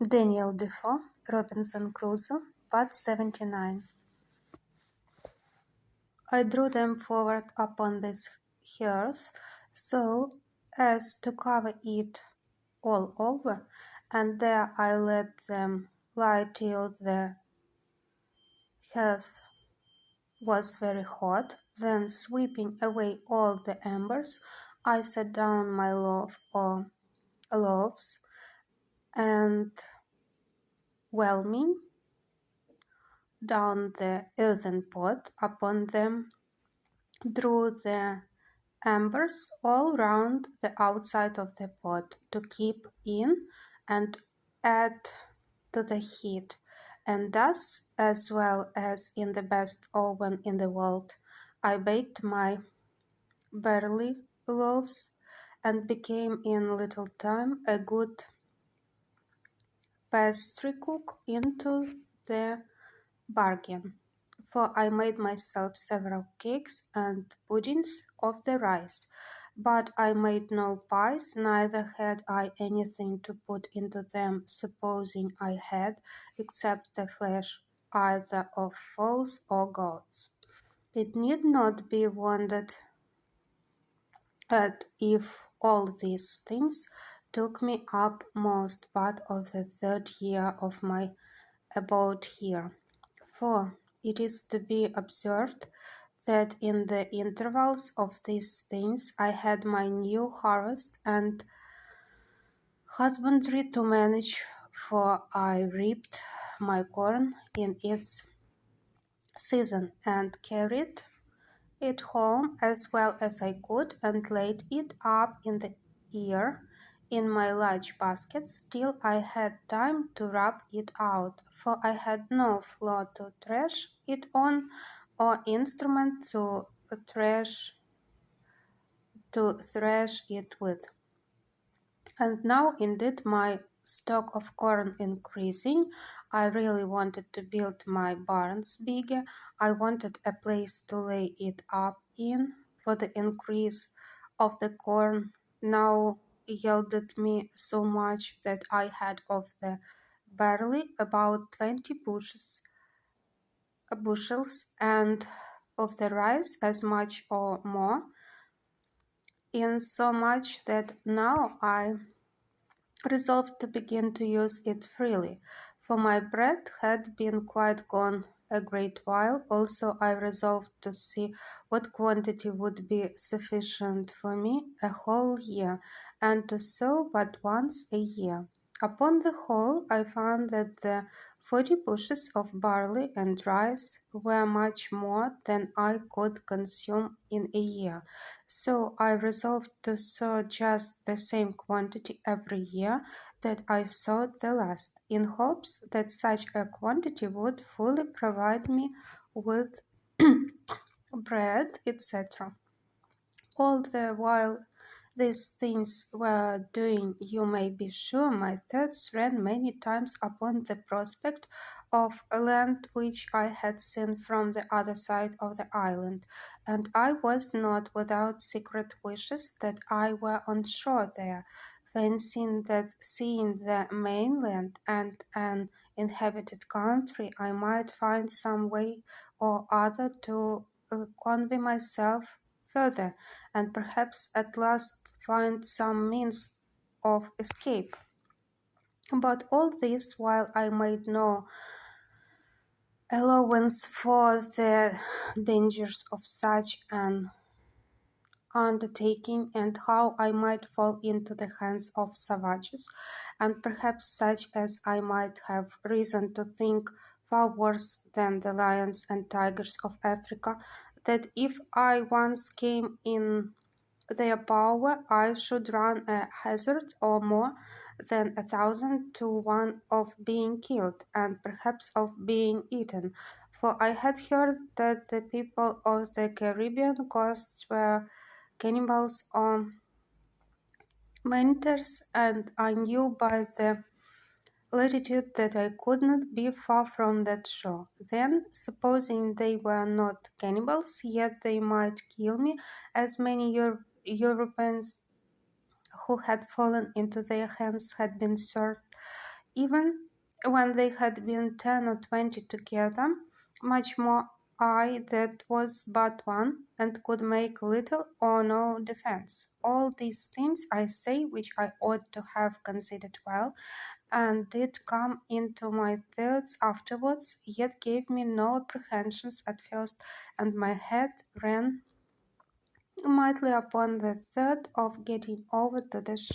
Daniel Defoe, Robinson Crusoe, Part 79. I drew them forward upon this hearse, so as to cover it all over, and there I let them lie till the hearth was very hot. Then, sweeping away all the embers, I set down my loaf or loaves, and whelming down the earthen pot upon them, drew the embers all round the outside of the pot to keep in and add to the heat, and thus, as well as in the best oven in the world, I baked my barley loaves, and became in little time a good pastry cook into the bargain, for I made myself several cakes and puddings of the rice, but I made no pies, neither had I anything to put into them, supposing I had, except the flesh either of fowls or goats. It need not be wondered at if all these things took me up most part of the third year of my abode here. For it is to be observed that in the intervals of these things I had my new harvest and husbandry to manage, for I reaped my corn in its season, and carried it home as well as I could, and laid it up in the ear in my large baskets till I had time to rub it out, for I had no floor to thresh it on, or instrument to thresh it with. And now, indeed, my stock of corn increasing, I really wanted to build my barns bigger. I wanted a place to lay it up in, for the increase of the corn now yielded me so much that I had of the barley about 20 bushels, and of the rice as much or more, insomuch that now I resolved to begin to use it freely, for my bread had been quite gone a great while. Also I resolved to see what quantity would be sufficient for me a whole year, and to sow but once a year. Upon the whole, I found that the 40 bushels of barley and rice were much more than I could consume in a year. So I resolved to sow just the same quantity every year that I sowed the last, in hopes that such a quantity would fully provide me with bread, etc. All the while these things were doing, you may be sure my thoughts ran many times upon the prospect of a land which I had seen from the other side of the island, and I was not without secret wishes that I were on shore there, fancying that, seeing the mainland and an inhabited country, I might find some way or other to convey myself further, and perhaps at last find some means of escape. But all this while I made no allowance for the dangers of such an undertaking, and how I might fall into the hands of savages, and perhaps such as I might have reason to think far worse than the lions and tigers of Africa, that if I once came in their power, I should run a hazard of more than 1,000 to 1 of being killed, and perhaps of being eaten, for I had heard that the people of the Caribbean coasts were cannibals or mentors, and I knew by the latitude that I could not be far from that shore. Then, supposing they were not cannibals, yet they might kill me, as many Europeans who had fallen into their hands had been served even when they had been 10 or 20 together, much more I that was but one, and could make little or no defence. All these things I say which I ought to have considered well, and did come into my thoughts afterwards, yet gave me no apprehensions at first, and my head ran mightily upon the thought of getting over to the shore.